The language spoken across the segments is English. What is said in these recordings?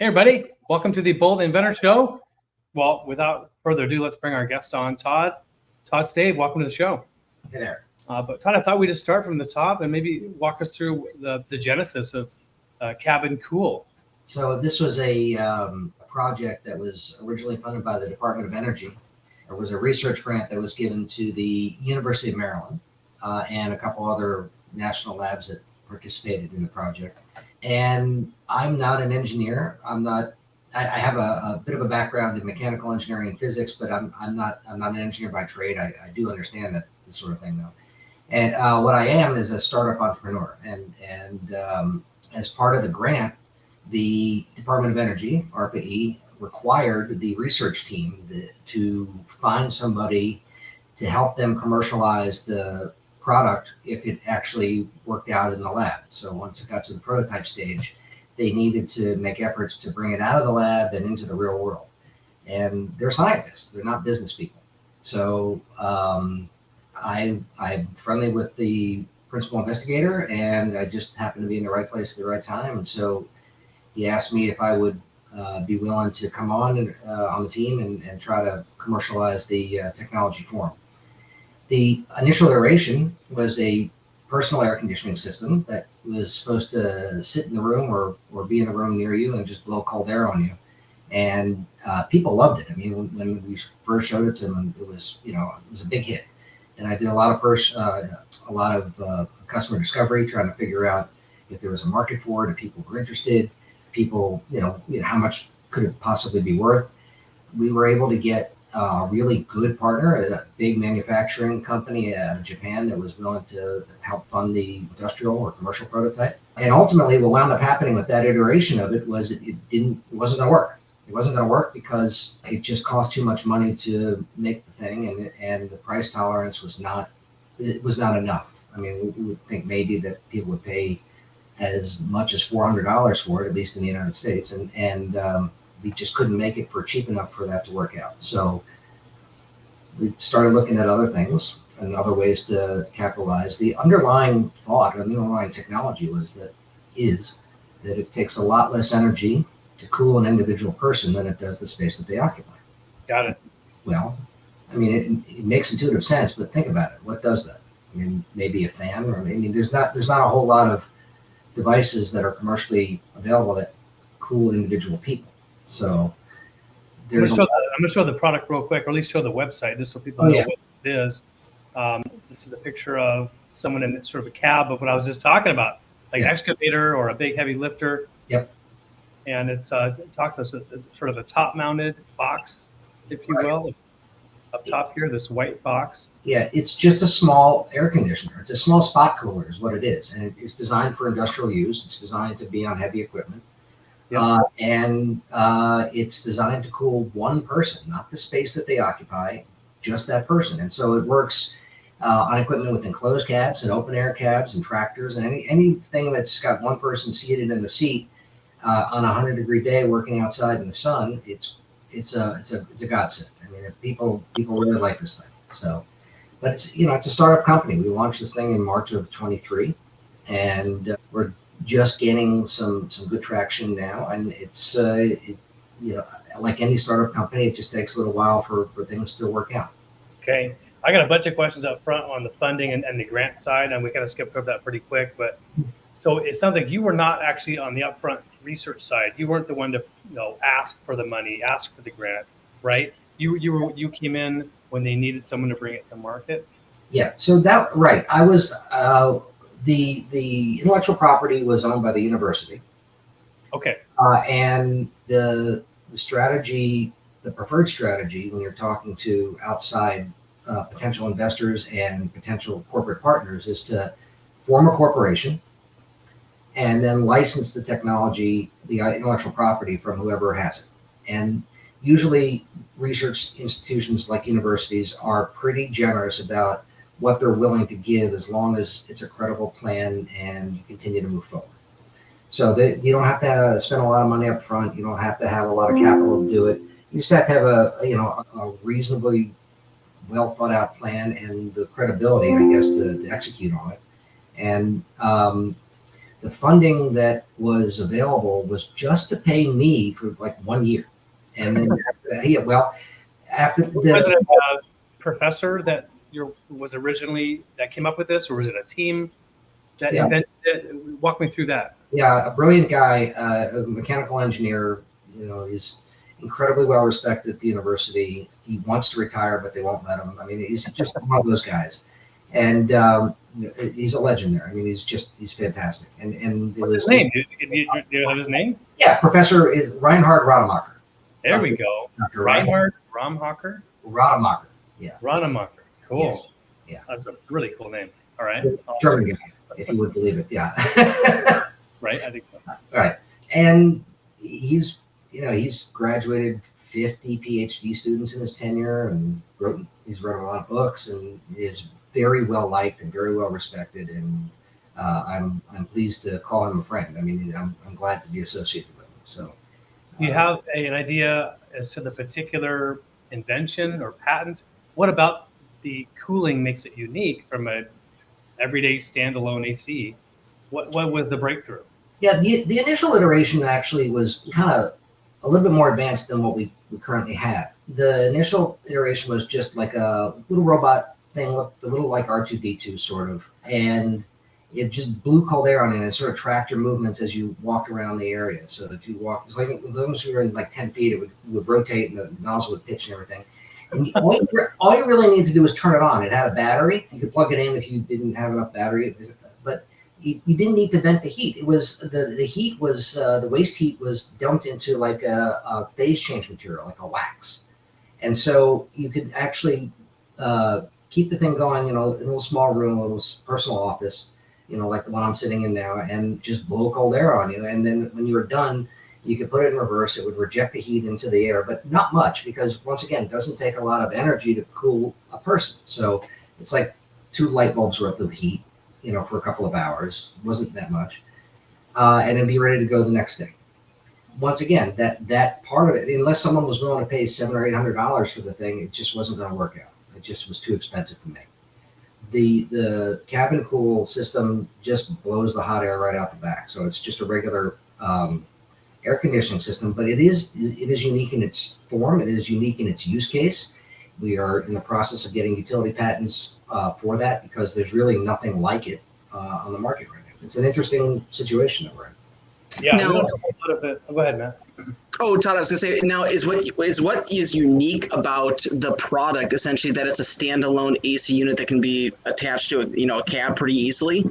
Hey, everybody. Welcome to the Bold Inventor Show. Well, without further ado, let's bring our guest on, Todd. Todd, Stave, welcome to the show. Hey there. But Todd, I thought we'd just start from the top and maybe walk us through the genesis of Cabin Cool. So this was a project that was originally funded by the Department of Energy. There was a research grant that was given to the University of Maryland and a couple other national labs that participated in the project. And I'm not an engineer. I have a bit of a background in mechanical engineering and physics, but I'm not an engineer by trade. I do understand that this sort of thing though. And what I am is a startup entrepreneur. And as part of the grant, the Department of Energy, ARPA-E, required the research team to find somebody to help them commercialize the product if it actually worked out in the lab. So once it got to the prototype stage, they needed to make efforts to bring it out of the lab and into the real world. And they're scientists, they're not business people. So I'm friendly with the principal investigator, and I just happened to be in the right place at the right time. And so he asked me if I would be willing to come on the team and try to commercialize the technology for him. The initial iteration was a personal air conditioning system that was supposed to sit in the room or be in a room near you and just blow cold air on you. And people loved it. I mean, when we first showed it to them, it was a big hit. And I did a lot of customer discovery, trying to figure out if there was a market for it, if people were interested, people, how much could it possibly be worth. We were able to get a really good partner, a big manufacturing company out of Japan that was willing to help fund the industrial or commercial prototype. And ultimately, what wound up happening with that iteration of it was it wasn't going to work. It wasn't going to work because it just cost too much money to make the thing, and the price tolerance was not enough. I mean, we would think maybe that people would pay as much as $400 for it, at least in the United States, and we just couldn't make it for cheap enough for that to work out. So we started looking at other things and other ways to capitalize. The underlying thought, or the underlying technology that it takes a lot less energy to cool an individual person than it does the space that they occupy. Got it. Well, I mean, it makes intuitive sense, but think about it. What does that? I mean, maybe a fan, or there's not a whole lot of devices that are commercially available that cool individual people. So I'm going to show the product real quick, or at least show the website, just so people know what this is. This is a picture of someone in sort of a cab of what I was just talking about, like excavator or a big heavy lifter. Yep. And it's talk to us. It's sort of a top-mounted box, if you will, up top here. This white box. Yeah, it's just a small air conditioner. It's a small spot cooler, is what it is, and it's designed for industrial use. It's designed to be on heavy equipment. Yep. And it's designed to cool one person, not the space that they occupy, just that person. And so it works on equipment with enclosed cabs and open air cabs and tractors and anything that's got one person seated in the seat on a 100-degree day working outside in the sun. It's a godsend. I mean, people really like this thing. So, but it's a startup company. We launched this thing in March of 23, and we're just gaining some good traction now, and it's like any startup company, it just takes a little while for things to work out. Okay, I got a bunch of questions up front on the funding and the grant side, and we kind of skipped over that pretty quick. But so it sounds like you were not actually on the upfront research side. You weren't the one to ask for the money, ask for the grant, right? You came in when they needed someone to bring it to market. Yeah. So that right, I was. The intellectual property was owned by the university. Okay. And the strategy, the preferred strategy, when you're talking to outside potential investors and potential corporate partners, is to form a corporation and then license the technology, the intellectual property, from whoever has it. And usually research institutions like universities are pretty generous about what they're willing to give, as long as it's a credible plan and you continue to move forward. So you don't have to spend a lot of money up front. You don't have to have a lot of capital to do it. You just have to have a reasonably well thought out plan and the credibility, I guess, to execute on it. And The funding that was available was just to pay me for like 1 year. And then after Was the, it a professor that was originally that came up with this, or was it a team that invented it? Walk me through that. yeah, a brilliant guy, a mechanical engineer, he's incredibly well respected at the university. He wants to retire, but they won't let him. I mean, he's just one of those guys. And he's a legend there. I mean, he's fantastic. And what's his name? Do you have his name? Yeah, Professor Reinhardt Radermacher. There we go. Dr. Reinhardt Radermacher. Radermacher. Yeah. Radermacher. Cool. Yes. Yeah. That's a really cool name. All right. German guy, if you would believe it. Yeah. Right. I think so. All right. And he's graduated 50 PhD students in his tenure, and he's wrote a lot of books, and is very well liked and very well respected. And I'm pleased to call him a friend. I mean, I'm glad to be associated with him. So, you have an idea as to the particular invention or patent? What about the cooling makes it unique from a everyday standalone AC? What was the breakthrough? Yeah, the initial iteration actually was kind of a little bit more advanced than what we currently have. The initial iteration was just like a little robot thing, looked a little like R2D2 sort of, and it just blew cold air on it, and it sort of tracked your movements as you walked around the area. So if you walk, it's like as long as you were in like 10 feet, it would rotate, and the nozzle would pitch and everything. And all you really need to do was turn it on. It had a battery. You could plug it in if you didn't have enough battery, but you didn't need to vent the heat. It was the heat was the waste heat was dumped into like a phase change material, like a wax, and so you could actually keep the thing going, in a little small room, a little personal office, like the one I'm sitting in now, and just blow cold air on you. And then when you were done, you could put it in reverse. It would reject the heat into the air, but not much, because once again, it doesn't take a lot of energy to cool a person. So it's like 2 light bulbs worth of heat, for a couple of hours. It wasn't that much. And it'd be ready to go the next day. Once again, that part of it, unless someone was willing to pay $700 or $800 for the thing, it just wasn't going to work out. It just was too expensive to make. The cabin cool system just blows the hot air right out the back. So it's just a regular air conditioning system, but it is unique in its form. It is unique in its use case. We are in the process of getting utility patents for that, because there's really nothing like it on the market right now. It's an interesting situation that we're in. Yeah. Now, a little bit. Go ahead, Matt. Oh, Todd, I was going to say, now is what is unique about the product essentially that it's a standalone AC unit that can be attached to a cab pretty easily?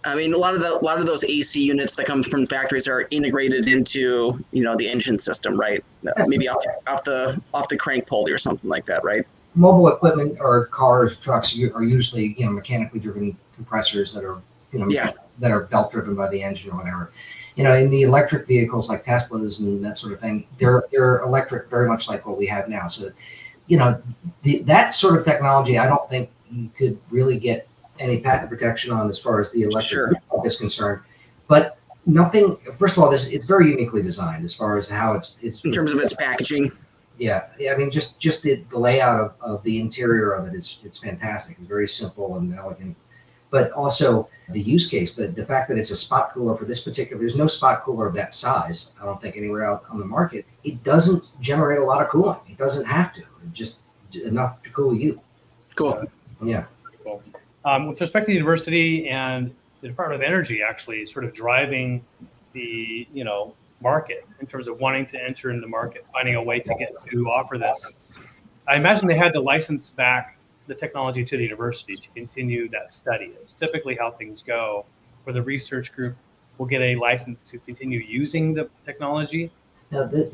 I mean, a lot of those AC units that come from factories are integrated into the engine system, right? Maybe off the crank pulley or something like that, right? Mobile equipment or cars, trucks are usually mechanically driven compressors that are that are belt driven by the engine or whatever. In the electric vehicles like Teslas and that sort of thing, they're electric, very much like what we have now. So, that sort of technology, I don't think you could really get any patent protection on as far as the electric vehicle is concerned. But nothing. First of all, it's very uniquely designed as far as how it's in terms of its packaging. Yeah, I mean, just the layout of the interior of it it's fantastic. It's very simple and elegant. But also the use case, the fact that it's a spot cooler for this particular, there's no spot cooler of that size, I don't think, anywhere out on the market. It doesn't generate a lot of cooling. It doesn't have to. It's just enough to cool you. Cool. Yeah. Cool. With respect to the university and the Department of Energy actually sort of driving the, market in terms of wanting to enter into the market, finding a way to get to offer this, I imagine they had to license back the technology to the university to continue that study. It's typically how things go, where the research group will get a license to continue using the technology. Now, the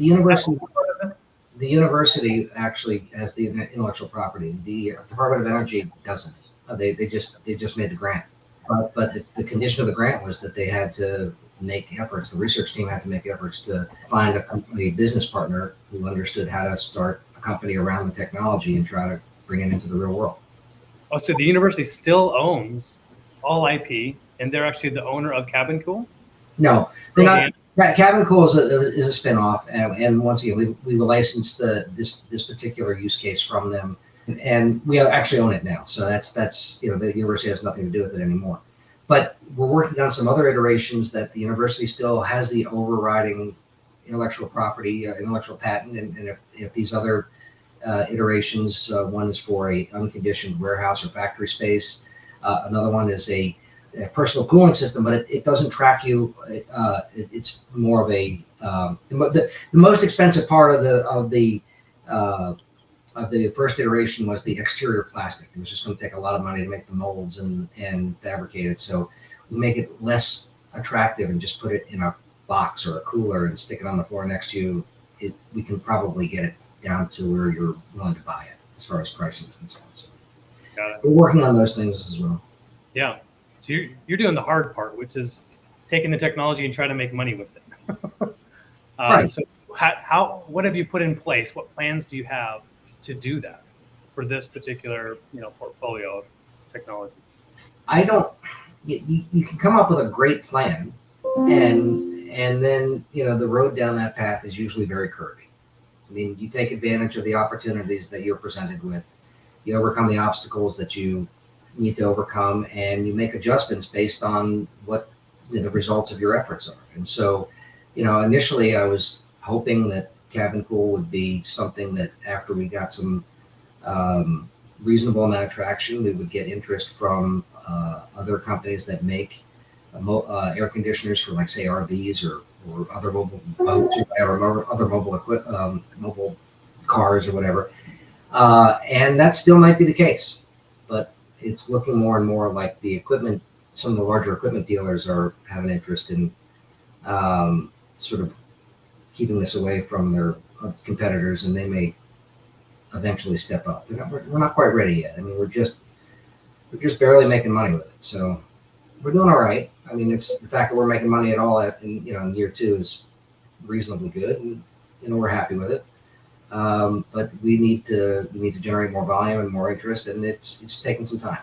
university actually has the intellectual property. The Department of Energy doesn't. They just made the grant, but the condition of the grant was that they had to make efforts. The research team had to make efforts to find a business partner who understood how to start a company around the technology and try to bring it into the real world. Oh, so the university still owns all IP, and they're actually the owner of Cabin Cool? No, they're not. Cabin Cool is a spinoff, and once again, we licensed this particular use case from them, and we actually own it now. So that's the university has nothing to do with it anymore. But we're working on some other iterations that the university still has the overriding intellectual property, intellectual patent, and if these other iterations, one is for a unconditioned warehouse or factory space, another one is a personal cooling system, but it doesn't track you. It's more of a the most expensive part of the first iteration was the exterior plastic. It was just going to take a lot of money to make the molds and fabricate it. So we make it less attractive and just put it in a box or a cooler and stick it on the floor next to you. We can probably get it down to where you're willing to buy it as far as pricing is concerned. So we're working on those things as well. Yeah. So you're doing the hard part, which is taking the technology and trying to make money with it. Right. So what have you put in place? What plans do you have to do that for this particular, portfolio of technology? You can come up with a great plan, and then the road down that path is usually very curvy. I mean, you take advantage of the opportunities that you're presented with, you overcome the obstacles that you need to overcome, and you make adjustments based on what the results of your efforts are. And so, initially I was hoping that cabin cool would be something that after we got some reasonable amount of traction, we would get interest from other companies that make air conditioners for, like, say, RVs or other mobile boats or whatever, other mobile cars or whatever. And that still might be the case, but it's looking more and more like the equipment. Some of the larger equipment dealers have an interest in sort of keeping this away from their competitors, and they may eventually step up. We're not quite ready yet. I mean, we're just barely making money with it. So we're doing all right. I mean, it's the fact that we're making money at all in year 2 is reasonably good, and we're happy with it. But we need to generate more volume and more interest, and it's taking some time.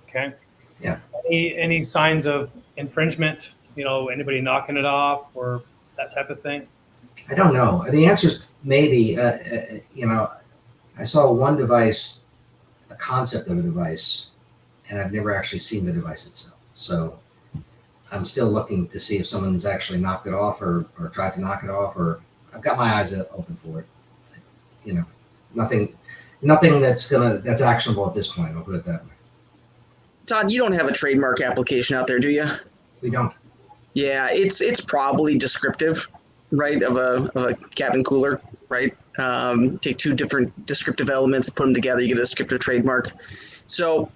Okay. Yeah. Any signs of infringement? Anybody knocking it off or that type of thing? I don't know. The answer is maybe. I saw one device, a concept of a device, and I've never actually seen the device itself. So I'm still looking to see if someone's actually knocked it off or tried to knock it off, or I've got my eyes open for it. Nothing that's actionable at this point. I'll put it that way. Todd, you don't have a trademark application out there, do you? We don't. Yeah, it's probably descriptive, right, of a cabin cooler, right? Take 2 different descriptive elements, put them together, you get a descriptive trademark. So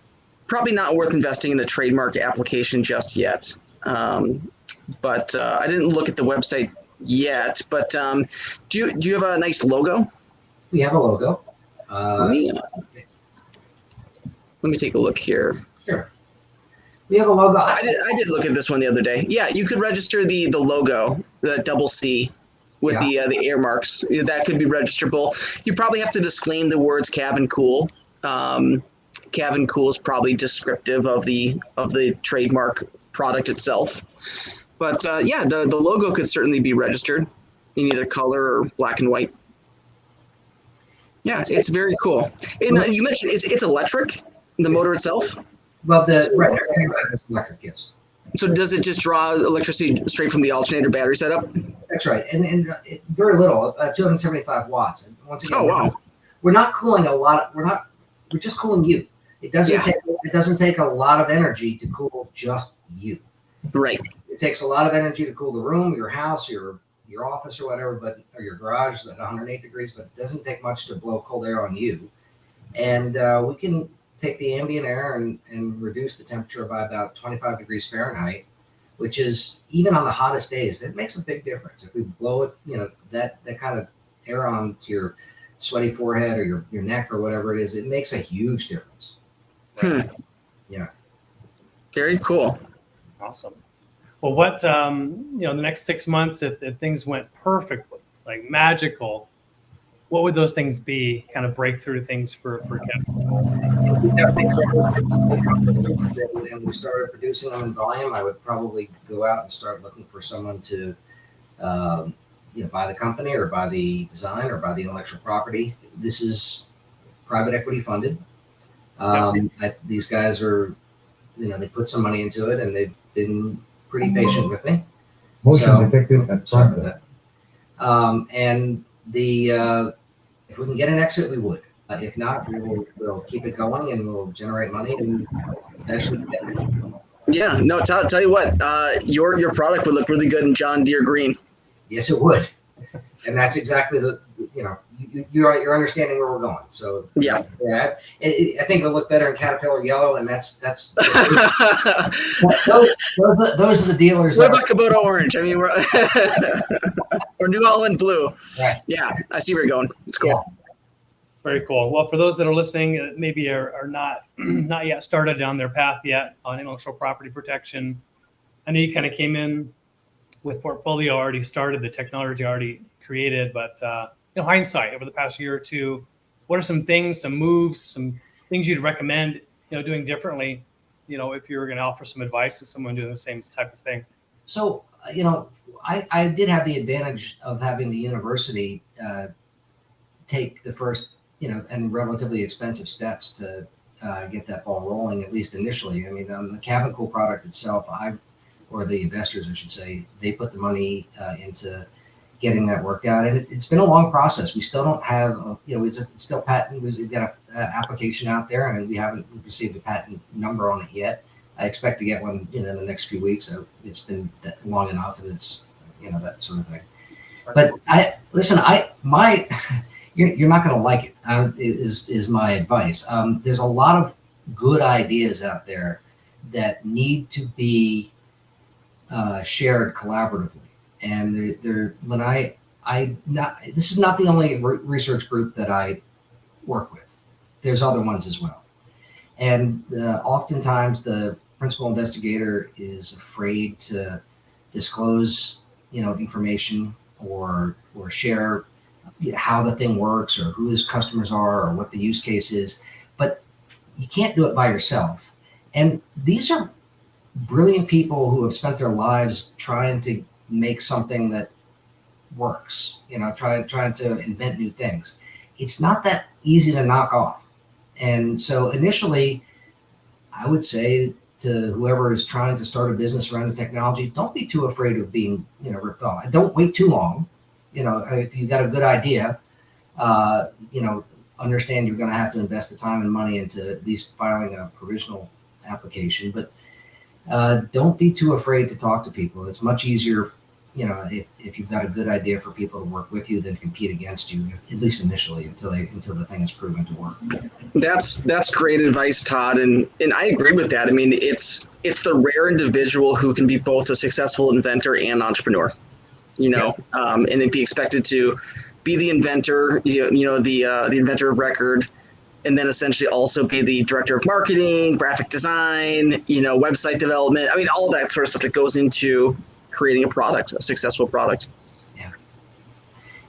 probably not worth investing in a trademark application just yet. But I didn't look at the website yet. But do you have a nice logo? We have a logo. Let me take a look here. Sure. We have a logo. I did look at this one the other day. Yeah, you could register the logo, the double C, with the air marks. That could be registerable. You probably have to disclaim the words cabin cool. Cabin cool is probably descriptive of the trademark product itself. But the logo could certainly be registered in either color or black and white. Yeah, it's very cool. And you mentioned it's electric, the motor itself? Well, everything is electric, yes. So does it just draw electricity straight from the alternator battery setup? That's right, and very little, 275 watts. And once again, oh wow, we're not cooling a lot. We're just cooling you. It doesn't take a lot of energy to cool just you. Right. It takes a lot of energy to cool the room, your house, your office or whatever, or your garage at 108 degrees. But it doesn't take much to blow cold air on you, and we can take the ambient air and reduce the temperature by about 25 degrees Fahrenheit, which is, even on the hottest days, that makes a big difference. If we blow it, that kind of air onto your sweaty forehead or your neck or whatever it is, it makes a huge difference. Yeah. Very cool. Awesome. Well, what, the next 6 months, if things went perfectly, like magical, what would those things be, kind of breakthrough things for Kevin? And we started producing them in volume, I would probably go out and start looking for someone to buy the company or buy the design or buy the intellectual property. This is private equity funded. These guys are they put some money into it, and they've been pretty patient with me. Motion So, detected at sorry front. about that. And if we can get an exit, we would. If not, we'll keep it going and we'll generate money and eventually get there. Yeah, no, tell you what, your product would look really good in John Deere green. Yes, it would. And that's exactly you're understanding where we're going. So Yeah. I think it'll look better in Caterpillar yellow, and that's those are the dealers. What about Kubota orange? I mean, we're or New Holland blue. Right. Yeah, I see where you're going. It's cool. Yeah. Very cool. Well, for those that are listening, maybe are not not yet started down their path yet on intellectual property protection, I know you kind of came in with portfolio already started, the technology already created, but hindsight over the past year or two, what are some things, some moves, some things you'd recommend doing differently, if you were going to offer some advice to someone doing the same type of thing? So I did have the advantage of having the university take the first and relatively expensive steps to get that ball rolling, at least initially. I mean, on the cabin cool product itself, or the investors, I should say, they put the money into getting that worked out. And it's been a long process. We still don't have, it's still patent. We've got an application out there, and we haven't received a patent number on it yet. I expect to get one in the next few weeks. So it's been long enough, and it's, that sort of thing. But you're not going to like it, is my advice. There's a lot of good ideas out there that need to be shared collaboratively. And this is not the only research group that I work with. There's other ones as well. And oftentimes the principal investigator is afraid to disclose, information or share how the thing works or who his customers are or what the use case is. But you can't do it by yourself. And these are brilliant people who have spent their lives trying to make something that works, trying to invent new things. It's not that easy to knock off. And so initially, I would say to whoever is trying to start a business around the technology, don't be too afraid of being, ripped off. Don't wait too long. If you've got a good idea, understand you're going to have to invest the time and money into at least filing a provisional application, but don't be too afraid to talk to people. It's much easier, if you've got a good idea for people to work with you than compete against you, at least initially, until the thing is proven to work. That's great advice, Todd, and I agree with that. I mean, it's the rare individual who can be both a successful inventor and entrepreneur, and then be expected to be the inventor, the inventor of record, and then essentially also be the director of marketing, graphic design, website development. I mean, all that sort of stuff that goes into creating a successful product.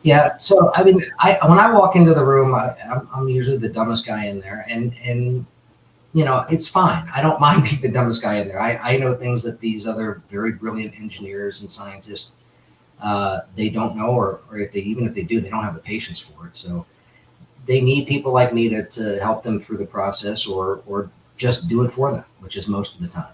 Yeah. So, I mean, when I walk into the room, I'm usually the dumbest guy in there, and it's fine. I don't mind being the dumbest guy in there. I know things that these other very brilliant engineers and scientists, they don't know, or if they do, they don't have the patience for it. So they need people like me to help them through the process or just do it for them, which is most of the time.